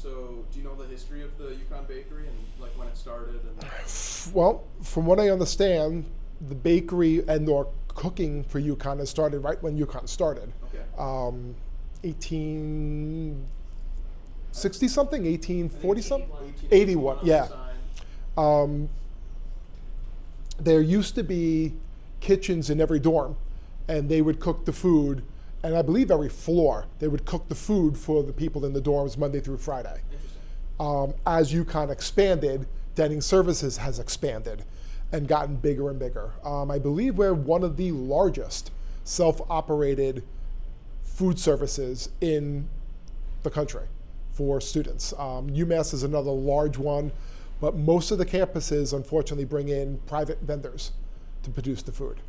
So, do you know the history of the Yukon Bakery and like when it started? And Well, from what I understand, the bakery and or cooking for Yukon has started right when Yukon started. okay, 1860 something, 1840 something? 81, 1881 on the yeah. sign. There used to be kitchens in every dorm, and they would cook the food, and I believe every floor, they would cook the food for the people in the dorms Monday through Friday. Interesting. As UConn expanded, dining services has expanded and gotten bigger and bigger. I believe we're one of the largest self-operated food services in the country for students. UMass is another large one, but most of the campuses unfortunately bring in private vendors to produce the food.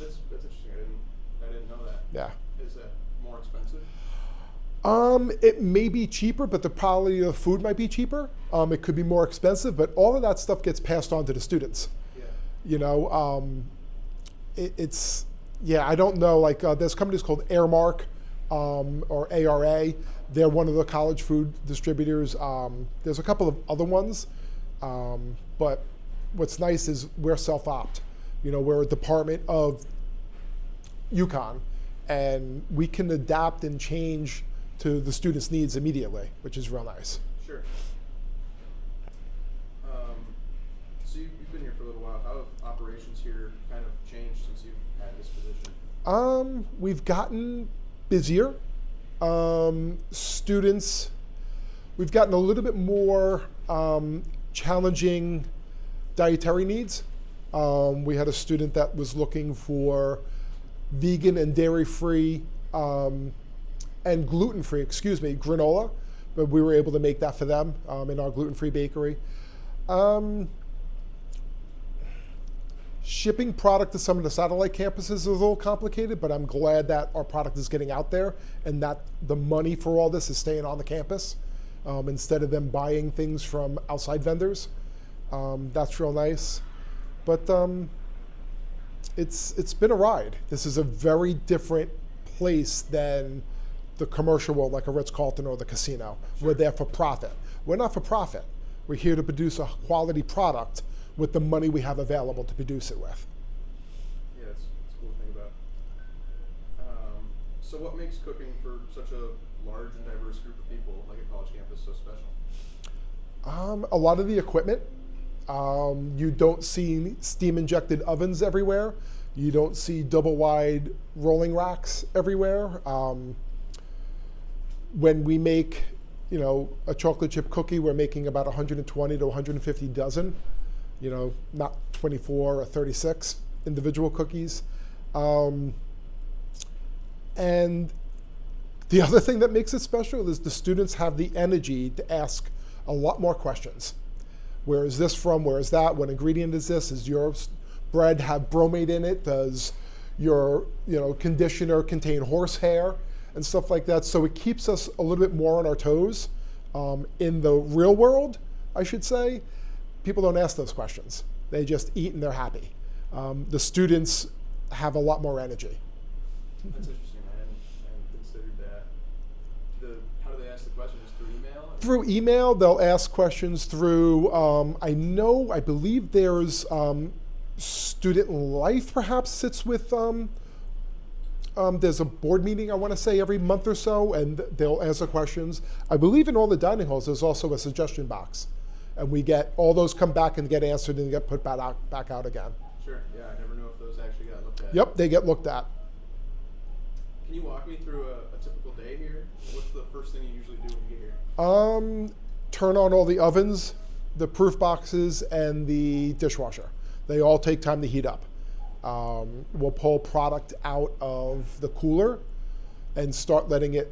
That's interesting. I didn't know that. Yeah. Is that more expensive? It may be cheaper, but the quality of the food might be cheaper. It could be more expensive, but all of that stuff gets passed on to the students. Yeah. You know, it's, yeah, I don't know, like there's companies called Airmark or ARA. They're one of the college food distributors. There's a couple of other ones, but what's nice is we're self-opt. You know, we're a department of UConn, and we can adapt and change to the students' needs immediately, which is real nice. Sure. So you've been here for a little while. How have operations here kind of changed since you've had this position? We've gotten busier. Students, we've gotten a little bit more challenging dietary needs. We had a student that was looking for vegan and dairy-free and gluten-free, granola, but we were able to make that for them in our gluten-free bakery. Shipping product to some of the satellite campuses is a little complicated, but I'm glad that our product is getting out there and that the money for all this is staying on the campus instead of them buying things from outside vendors. That's real nice. But it's been a ride. This is a very different place than the commercial world, like a Ritz-Carlton or the casino. Sure. We're there for profit. We're not for profit. We're here to produce a quality product with the money we have available to produce it with. Yeah, that's a cool thing about. So what makes cooking for such a large and diverse group of people, like a college campus, so special? A lot of the equipment. You don't see steam-injected ovens everywhere. You don't see double-wide rolling racks everywhere. When we make, you know, a chocolate chip cookie, we're making about 120 to 150 dozen. You know, not 24 or 36 individual cookies. And the other thing that makes it special is the students have the energy to ask a lot more questions. Where is this from? Where is that? What ingredient is this? Does your bread have bromate in it? Does your conditioner contain horsehair and stuff like that? So it keeps us a little bit more on our toes. In the real world, I should say, people don't ask those questions. They just eat and they're happy. The students have a lot more energy. That's interesting. I hadn't considered that. How do they ask the questions? Through email? Through email, they'll ask questions through, I believe there's Student Life perhaps sits with, there's a board meeting, I want to say, every month or so, and they'll answer questions. I believe in all the dining halls, there's also a suggestion box. And we get, all those come back and get answered and get put back out again. Sure, yeah, I never knew if those actually got looked at. Yep, they get looked at. Can you walk me through a typical day here? What's the first thing you usually do when you get here? Turn on all the ovens, the proof boxes, and the dishwasher. They all take time to heat up. We'll pull product out of the cooler and start letting it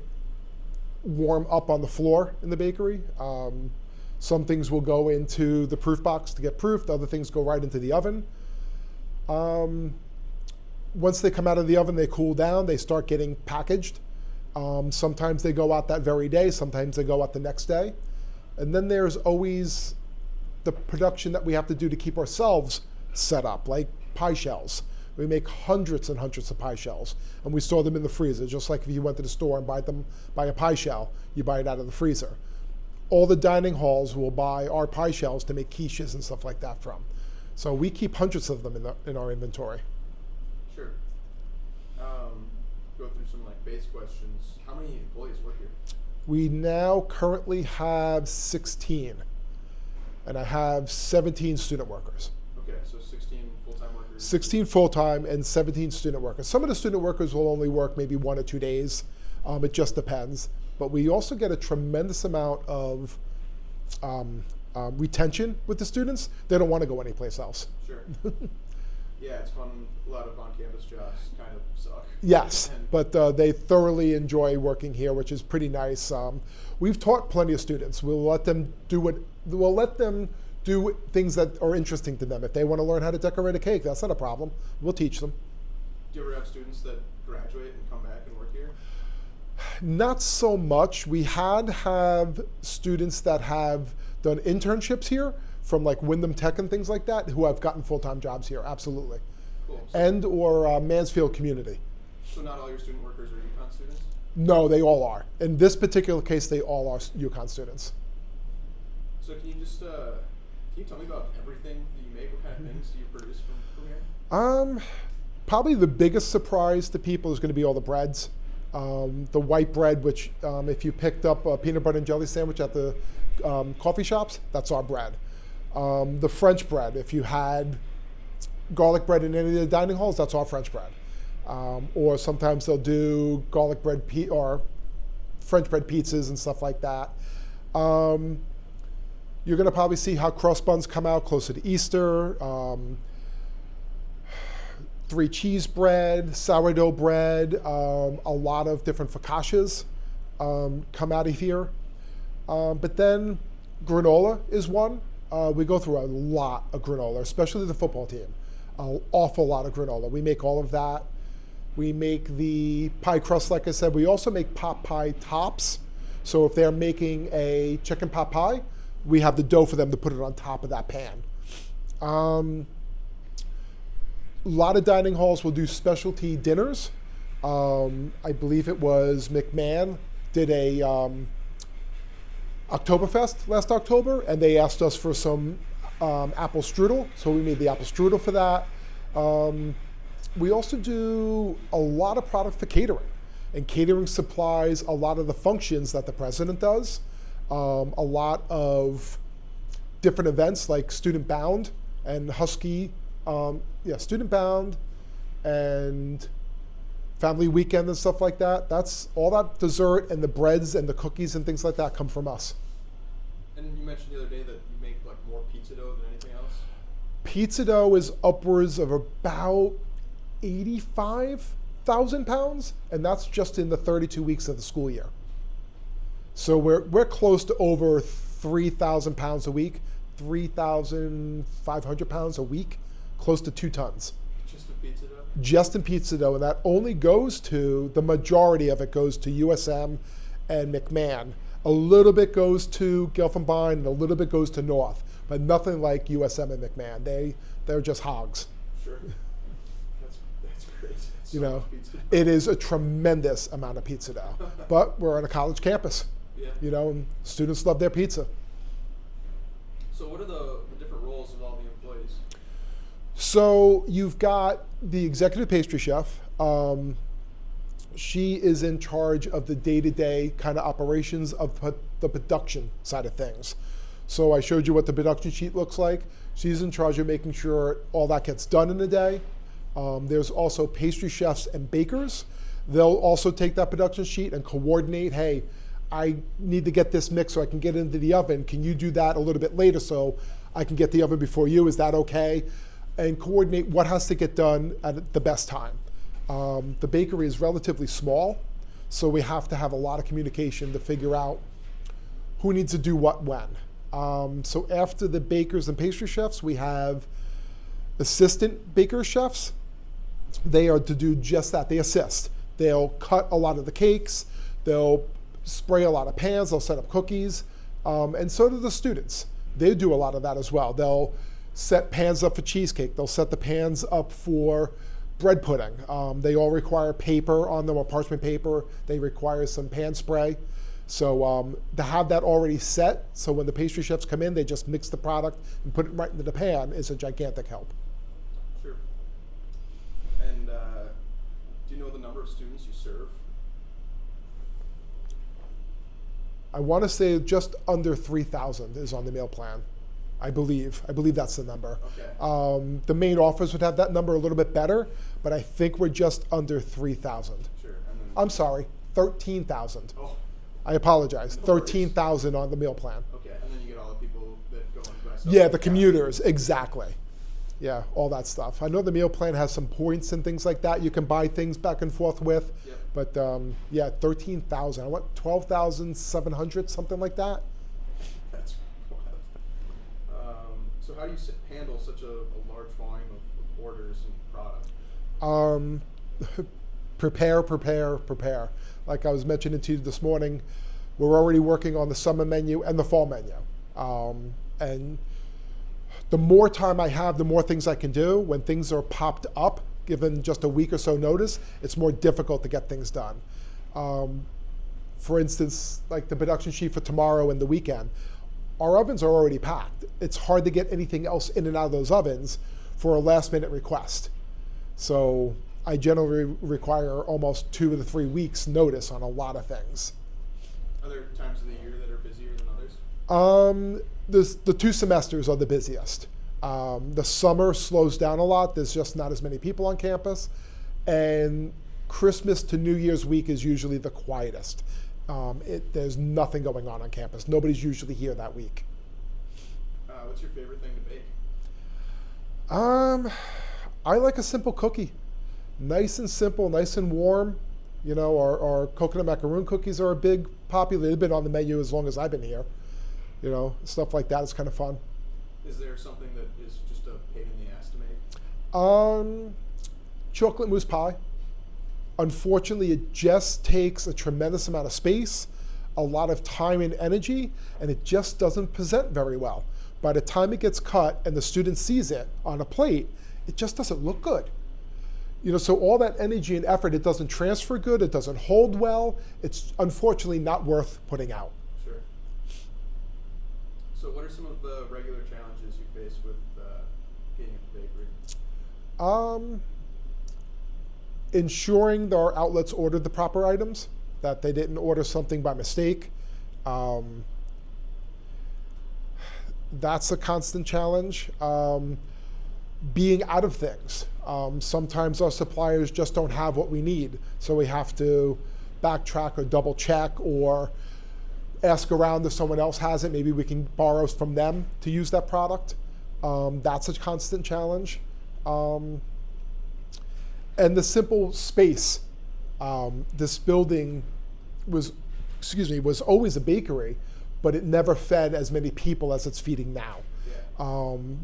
warm up on the floor in the bakery. Some things will go into the proof box to get proofed, other things go right into the oven. Once they come out of the oven, they cool down, they start getting packaged. Sometimes they go out that very day, sometimes they go out the next day. And then there's always the production that we have to do to keep ourselves set up, like pie shells. We make hundreds and hundreds of pie shells, and we store them in the freezer, just like if you went to the store and buy a pie shell, you buy it out of the freezer. all the dining halls will buy our pie shells to make quiches and stuff like that from. So we keep hundreds of them in our inventory. Sure. Go through some like base questions. How many employees work here? We now currently have 16, and I have 17 student workers. Okay, so 16 full-time workers. 16 full-time and 17 student workers. Some of the student workers will only work maybe 1 or 2 days. It just depends. But we also get a tremendous amount of retention with the students. They don't want to go anyplace else. Sure. Yeah, it's fun. A lot of on-campus jobs kind of suck. Yes, And but they thoroughly enjoy working here, which is pretty nice. We've taught plenty of students. We'll let them do things that are interesting to them. If they want to learn how to decorate a cake, that's not a problem. We'll teach them. do you ever have students that graduate and come back and work here? Not so much. We have students that have done internships here from like Wyndham Tech and things like that who have gotten full-time jobs here, absolutely. Cool. And or Mansfield Community. So not all your student workers are UConn students? No, they all are. In this particular case, they all are UConn students. So can you just, can you tell me about everything that you make? What kind of things do you produce from here? Probably the biggest surprise to people is going to be all the breads. The white bread, which if you picked up a peanut butter and jelly sandwich at the coffee shops, that's our bread. The French bread, if you had garlic bread in any of the dining halls, that's our French bread. Or sometimes they'll do garlic bread or French bread pizzas and stuff like that. You're going to probably see how cross buns come out closer to Easter. 3 cheese bread, sourdough bread, a lot of different focaccias come out of here. But then granola is one. We go through a lot of granola, especially the football team. An awful lot of granola. We make all of that. We make the pie crust, like I said. We also make pot pie tops. So if they're making a chicken pot pie, we have the dough for them to put it on top of that pan. A lot of dining halls will do specialty dinners. I believe it was McMahon did a Oktoberfest last October, and they asked us for some apple strudel, so we made the apple strudel for that. We also do a lot of product for catering, and catering supplies a lot of the functions that the president does. A lot of different events like Student Bound and Husky. Student Bound and Family Weekend and stuff like that. That's all that dessert and the breads and the cookies and things like that come from us. And you mentioned the other day that you make like more pizza dough than anything else? Pizza dough is upwards of about 85,000 pounds, and that's just in the 32 weeks of the school year. So we're close to over 3,000 pounds a week, 3,500 pounds a week. Close to 2 tons. Just in pizza dough? Just in pizza dough, and that only goes to, the majority of it goes to USM and McMahon. A little bit goes to Gelfenbein, and a little bit goes to North, but nothing like USM and McMahon. They're just hogs. Sure. That's great. That's You so know, much pizza dough. it is a tremendous amount of pizza dough, but we're on a college campus. Yeah. You know, and students love their pizza. So what are the different roles of all the employees? So you've got the executive pastry chef. She is in charge of the day-to-day kind of operations of the production side of things. So I showed you what the production sheet looks like. She's in charge of making sure all that gets done in a day. There's also pastry chefs and bakers. They'll also take that production sheet and coordinate, hey, I need to get this mix so I can get into the oven. Can you do that a little bit later so I can get the oven before you? Is that okay? And coordinate what has to get done at the best time. The bakery is relatively small, so we have to have a lot of communication to figure out who needs to do what when. So after the bakers and pastry chefs, we have assistant baker chefs. They are to do just that. They assist. They'll cut a lot of the cakes. They'll spray a lot of pans. They'll set up cookies. And so do the students. They do a lot of that as well. They'll set pans up for cheesecake. They'll set the pans up for bread pudding. They all require paper on them, or parchment paper. They require some pan spray. So to have that already set, so when the pastry chefs come in, they just mix the product and put it right into the pan, is a gigantic help. Sure. And do you know the number of students you serve? I want to say just under 3,000 is on the meal plan. I believe that's the number. Okay. The main offers would have that number a little bit better, but I think we're just under 3,000. Sure. And then I'm sorry, 13,000. Oh. I apologize. No worries. 13,000 on the meal plan. Okay, and then you get all the people that go and buy stuff. Yeah, the commuters, exactly. Yeah, all that stuff. I know the meal plan has some points and things like that you can buy things back and forth with. Yep. But yeah, 13,000. I want 12,700, something like that. That's wild. So how do you handle such a large volume of orders and product? Prepare. Like I was mentioning to you this morning, we're already working on the summer menu and the fall menu. And the more time I have, the more things I can do. When things are popped up, given just a week or so notice, it's more difficult to get things done. For instance, like the production sheet for tomorrow and the weekend, our ovens are already packed. It's hard to get anything else in and out of those ovens for a last minute request. So I generally require almost 2 to 3 weeks notice on a lot of things. Are there times of the year that are busier than others? The 2 semesters are the busiest. The summer slows down a lot. There's just not as many people on campus. And Christmas to New Year's week is usually the quietest. There's nothing going on campus. Nobody's usually here that week. What's your favorite thing to bake? I like a simple cookie. Nice and simple, nice and warm. You know, our coconut macaroon cookies are a big popular. They've been on the menu as long as I've been here. You know, stuff like that is kind of fun. Is there something that is just a pain in the ass to make? Chocolate mousse pie. Unfortunately, it just takes a tremendous amount of space, a lot of time and energy, and it just doesn't present very well. By the time it gets cut and the student sees it on a plate, it just doesn't look good. You know, so all that energy and effort, it doesn't transfer good, it doesn't hold well. It's unfortunately not worth putting out. Sure. So what are some of the regular challenges you face with being at the bakery? Ensuring that our outlets ordered the proper items, that they didn't order something by mistake. That's a constant challenge. Being out of things. Sometimes our suppliers just don't have what we need, so we have to backtrack or double check or ask around if someone else has it. Maybe we can borrow from them to use that product. That's a constant challenge. And the simple space. This building was always a bakery, but it never fed as many people as it's feeding now.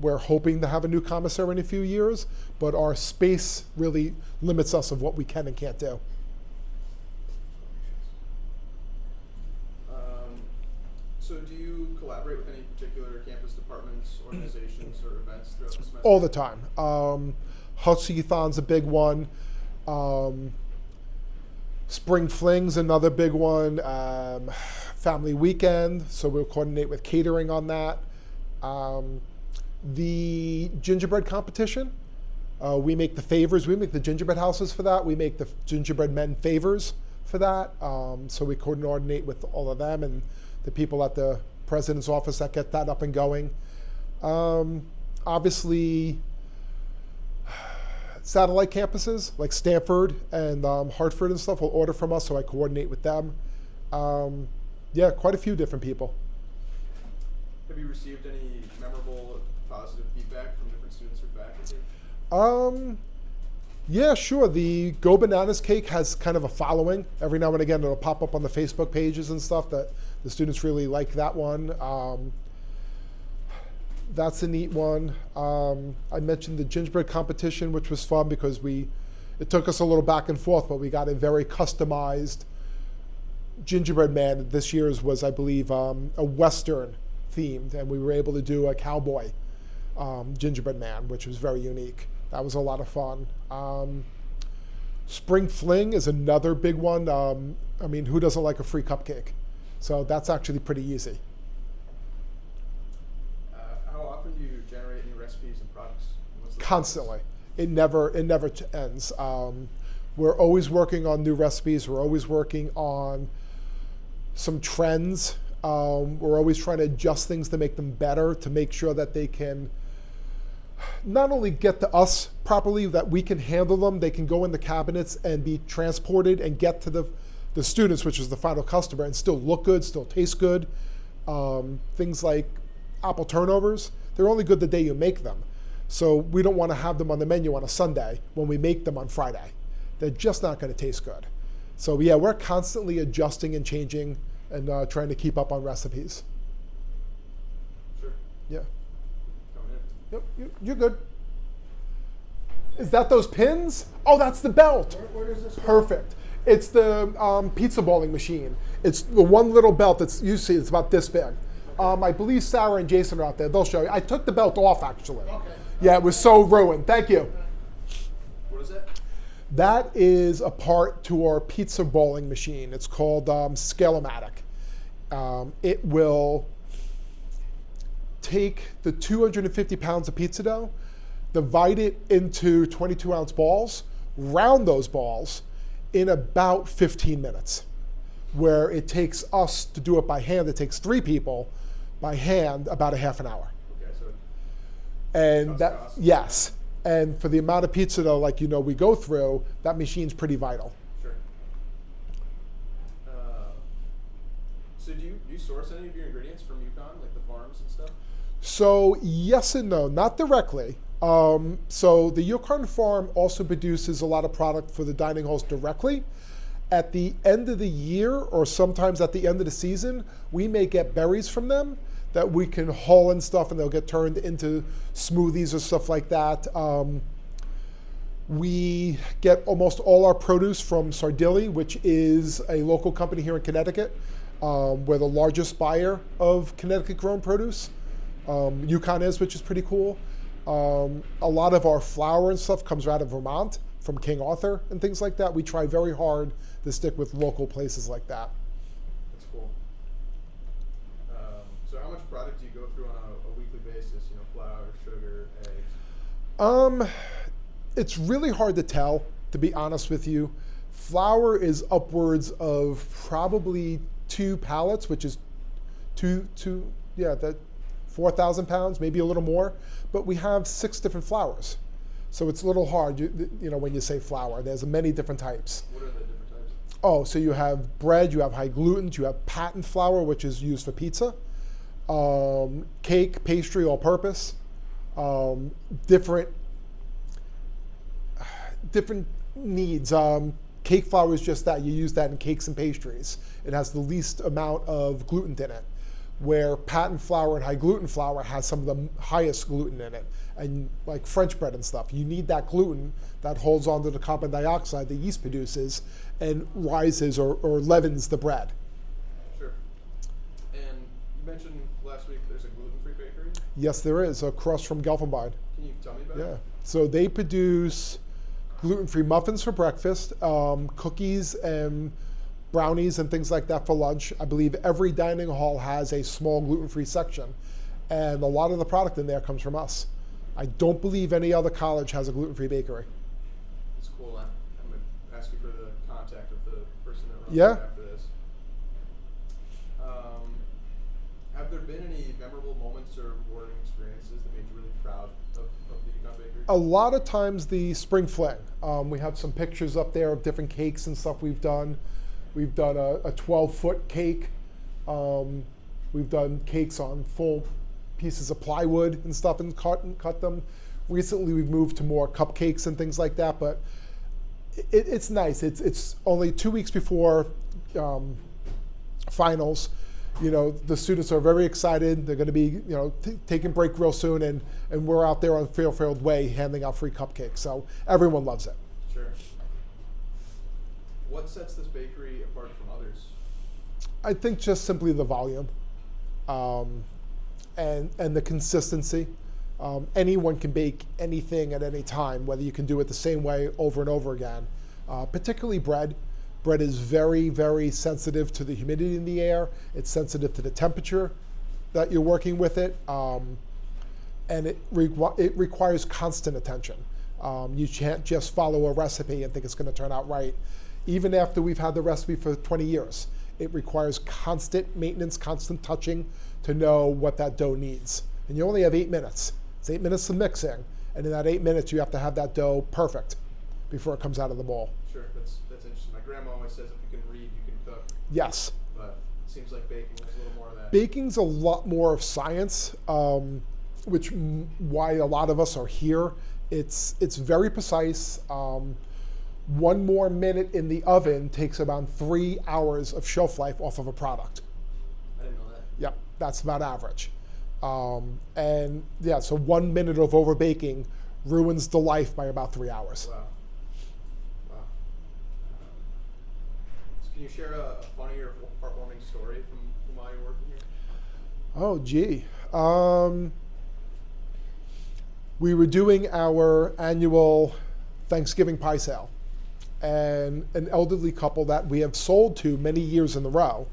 We're hoping to have a new commissary in a few years, but our space really limits us of what we can and can't do. So do you collaborate with any particular campus departments, organizations, or events throughout the semester? All the time. Hutchie-thon's a big one. Spring Fling's another big one. Family Weekend, so we'll coordinate with catering on that. The gingerbread competition, we make the favors. We make the gingerbread houses for that. We make the gingerbread men favors for that. So we coordinate with all of them and the people at the president's office that get that up and going. Obviously, satellite campuses like Stanford and Hartford and stuff will order from us, so I coordinate with them. Yeah, quite a few different people. Have you received any memorable, positive feedback from different students or faculty? Yeah, sure. The Go Bananas cake has kind of a following. Every now and again, it'll pop up on the Facebook pages and stuff that the students really like that one. That's a neat one. I mentioned the gingerbread competition, which was fun because it took us a little back and forth, but we got a very customized gingerbread man. This year's was, I believe, a Western themed, and we were able to do a cowboy gingerbread man, which was very unique. That was a lot of fun. Spring Fling is another big one. I mean, who doesn't like a free cupcake? So that's actually pretty easy. How often do you generate new recipes and products? Constantly. It never ends. We're always working on new recipes. We're always working on some trends. We're always trying to adjust things to make them better, to make sure that they can not only get to us properly, that we can handle them, they can go in the cabinets and be transported and get to the students, which is the final customer, and still look good, still taste good. Things like apple turnovers, they're only good the day you make them. So we don't want to have them on the menu on a Sunday when we make them on Friday. They're just not going to taste good. So yeah, we're constantly adjusting and changing and trying to keep up on recipes. Sure. Yeah. Coming in. Yep, you're good. Is that those pins? Oh, that's the belt. Where does this go? Perfect. It's the pizza balling machine. It's the one little belt that's, you see, it's about this big. I believe Sarah and Jason are out there. They'll show you. I took the belt off, actually. Okay. Yeah, it was so ruined. Thank you. What is that? That is a part to our pizza balling machine. It's called Scale-O-Matic. It will take the 250 pounds of pizza dough, divide it into 22-ounce balls, round those balls in about 15 minutes. Where it takes us to do it by hand, it takes 3 people by hand about a half an hour. Okay, so And that, cost. yes. And for the amount of pizza dough, like we go through, that machine's pretty vital. Sure. So do you source any of your ingredients from Yukon, like the farms and stuff? So yes and no, not directly. So the Yukon farm also produces a lot of product for the dining halls directly. At the end of the year, or sometimes at the end of the season, we may get berries from them that we can haul and stuff, and they'll get turned into smoothies or stuff like that. We get almost all our produce from Sardilli, which is a local company here in Connecticut. We're the largest buyer of Connecticut-grown produce. Yukon is, which is pretty cool. A lot of our flour and stuff comes out of Vermont, from King Arthur and things like that. We try very hard to stick with local places like that. That's cool. So how much product do you go through on a weekly basis? Flour, sugar, eggs? It's really hard to tell, to be honest with you. Flour is upwards of probably 2 pallets, which is 4,000 pounds, maybe a little more. But we have 6 different flours. So it's a little hard, when you say flour. There's many different types. What are the different types? Oh, so you have bread, you have high gluten, you have patent flour, which is used for pizza, cake, pastry, all-purpose, different needs. Cake flour is just that. You use that in cakes and pastries. It has the least amount of gluten in it, where patent flour and high gluten flour has some of the highest gluten in it. And like French bread and stuff, you need that gluten that holds onto the carbon dioxide the yeast produces and rises or leavens the bread. Sure. And you mentioned last week there's a gluten-free bakery? Yes, there is, across from Gelfenbein. Can you tell me about Yeah. it? So they produce gluten-free muffins for breakfast, cookies and brownies and things like that for lunch. I believe every dining hall has a small gluten-free section, and a lot of the product in there comes from us. I don't believe any other college has a gluten-free bakery. It's cool. I'm going to ask you for the contact of the person that runs Yeah. it after this. Have there been any memorable moments or rewarding experiences that made you really proud of the Yukon Bakery? A lot of times the spring fling. We have some pictures up there of different cakes and stuff we've done. We've done a 12-foot cake. We've done cakes on full pieces of plywood and stuff and cut them. Recently we've moved to more cupcakes and things like that, but it's nice. It's only 2 weeks before finals. The students are very excited. They're going to be taking break real soon, and we're out there on Fairfield Way handing out free cupcakes. So everyone loves it. Sure. What sets this bakery apart from others? I think just simply the volume and the consistency. Anyone can bake anything at any time, whether you can do it the same way over and over again. Particularly bread. Bread is very, very sensitive to the humidity in the air. It's sensitive to the temperature that you're working with it. And it requires constant attention. You can't just follow a recipe and think it's going to turn out right. Even after we've had the recipe for 20 years, it requires constant maintenance, constant touching to know what that dough needs. And you only have 8 minutes. It's 8 minutes of mixing, and in that 8 minutes, you have to have that dough perfect before it comes out of the bowl. Sure, that's interesting. My grandma always says if you can read, you can cook. Yes. But it seems like baking is a little more of that. Baking's a lot more of science, which why a lot of us are here. It's very precise. 1 more minute in the oven takes about 3 hours of shelf life off of a product. I didn't know that. Yep, that's about average. And yeah, so 1 minute of over baking ruins the life by about 3 hours. Wow. So can you share a funny or heartwarming story from while you're working here? Oh, gee. We were doing our annual Thanksgiving pie sale, and an elderly couple that we have sold to many years in a row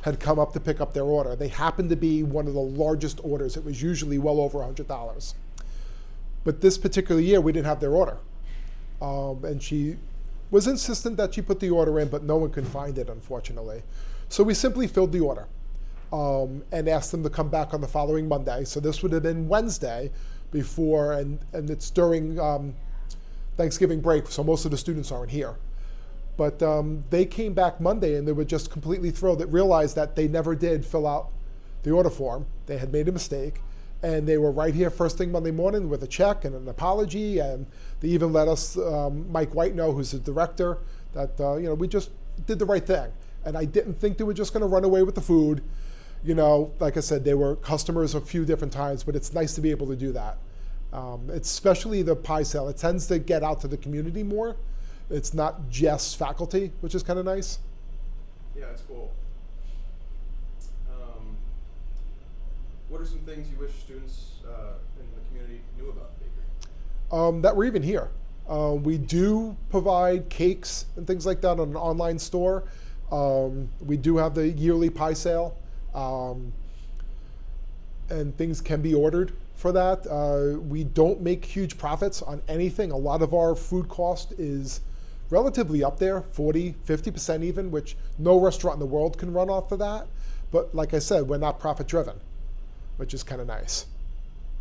had come up to pick up their order. They happened to be one of the largest orders. It was usually well over $100. But this particular year, we didn't have their order. And she was insistent that she put the order in, but no one could find it, unfortunately. So we simply filled the order and asked them to come back on the following Monday. So this would have been Wednesday before, and it's during Thanksgiving break, so most of the students aren't here. But they came back Monday and they were just completely thrilled. They realized that they never did fill out the order form. They had made a mistake. And they were right here first thing Monday morning with a check and an apology. And they even let us, Mike White know, who's the director, that we just did the right thing. And I didn't think they were just going to run away with the food. Like I said, they were customers a few different times, but it's nice to be able to do that. Especially the pie sale. It tends to get out to the community more. It's not just faculty, which is kind of nice. Yeah, it's cool. What are some things you wish students in the community knew about the bakery? That we're even here. We do provide cakes and things like that on an online store. We do have the yearly pie sale, and things can be ordered for that. We don't make huge profits on anything. A lot of our food cost is relatively up there, 40, 50% even, which no restaurant in the world can run off of that. But like I said, we're not profit driven, which is kind of nice.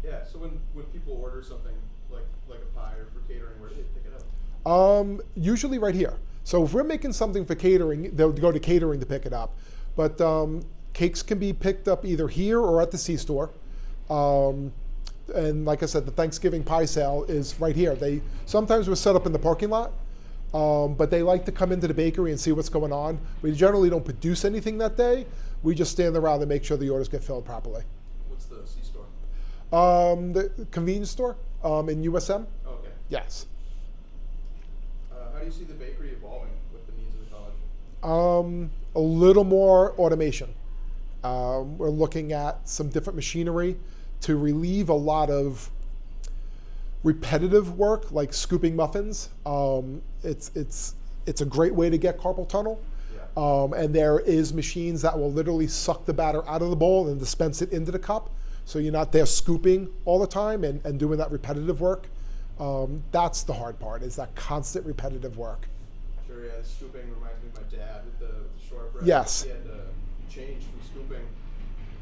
Yeah, so when people order something like a pie or for catering, where do they pick it up? Usually right here. So if we're making something for catering, they'll go to catering to pick it up. But cakes can be picked up either here or at the C-store. And like I said, the Thanksgiving pie sale is right here. Sometimes we're set up in the parking lot, but they like to come into the bakery and see what's going on. We generally don't produce anything that day. We just stand around and make sure the orders get filled properly. What's the C-store? The convenience store in USM. Oh, okay. Yes. How do you see the bakery evolving with the needs of the college? A little more automation. We're looking at some different machinery to relieve a lot of repetitive work, like scooping muffins. It's a great way to get carpal tunnel. Yeah. And there is machines that will literally suck the batter out of the bowl and dispense it into the cup. So you're not there scooping all the time and doing that repetitive work. That's the hard part, is that constant repetitive work. Sure, yeah, scooping reminds me of my dad with the shortbread. Yes. He had to change from scooping.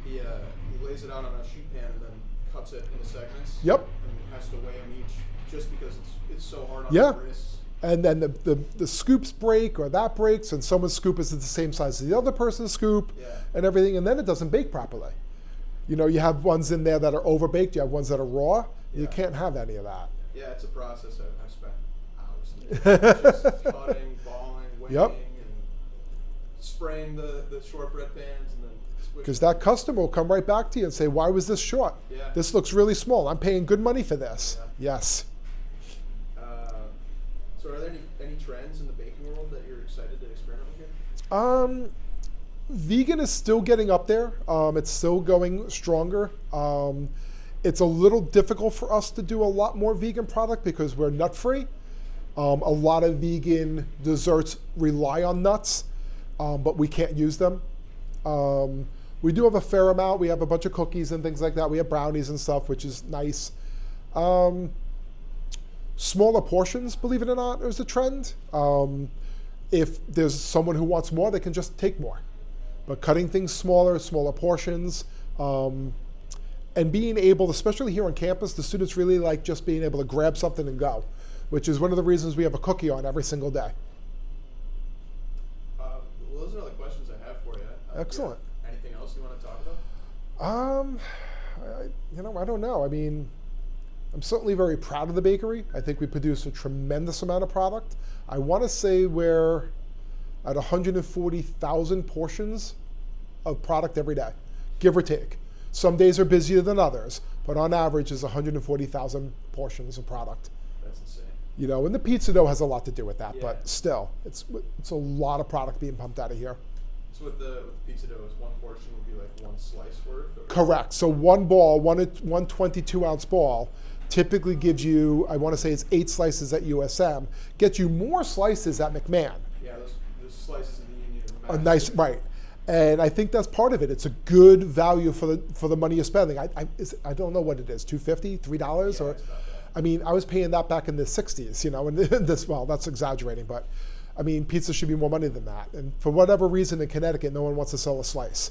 He lays it out on a sheet pan and then cuts it into segments. Yep. And has to weigh them each, just because it's so hard on Yeah. the wrists. And then the scoops break, or that breaks, and someone's scoop is the same size as the other person's scoop, Yeah. and everything, and then it doesn't bake properly. You have ones in there that are overbaked, you have ones that are raw. Yeah. You can't have any of that. Yeah, it's a process I've spent hours in. Just cutting, balling, weighing, Yep. and spraying the shortbread pans, and then squishing. Because that customer will come right back to you and say, why was this short? Yeah. This looks really small. I'm paying good money for this. Yeah. Yes. So are there any trends in the baking world that you're excited to experiment with here? Vegan is still getting up there. It's still going stronger. It's a little difficult for us to do a lot more vegan product because we're nut free. A lot of vegan desserts rely on nuts, but we can't use them. We do have a fair amount. We have a bunch of cookies and things like that. We have brownies and stuff, which is nice. Smaller portions, believe it or not, is a trend. If there's someone who wants more, they can just take more. But cutting things smaller portions, and being able, especially here on campus, the students really like just being able to grab something and go, which is one of the reasons we have a cookie on every single day. Well, those are all the questions I have for you. Excellent. Anything else you want to talk about? I don't know. I mean, I'm certainly very proud of the bakery. I think we produce a tremendous amount of product. I want to say we're at 140,000 portions of product every day, give or take. Some days are busier than others, but on average is 140,000 portions of product. That's insane. You know, and the pizza dough has a lot to do with that, Yeah. but still, it's a lot of product being pumped out of here. So with the pizza dough, is one portion would be like one slice worth? Or? Correct. So one 22-ounce ball, typically gives you, I want to say it's 8 slices at USM, gets you more slices at McMahon. Yeah, those slices in the Union are A massive. nice, right. And I think that's part of it. It's a good value for the money you're spending. I don't know what it is, $2.50, $3, Yeah, or it's about that. I mean, I was paying that back in the 60s, you know, and that's exaggerating, but I mean, pizza should be more money than that. And for whatever reason in Connecticut, no one wants to sell a slice.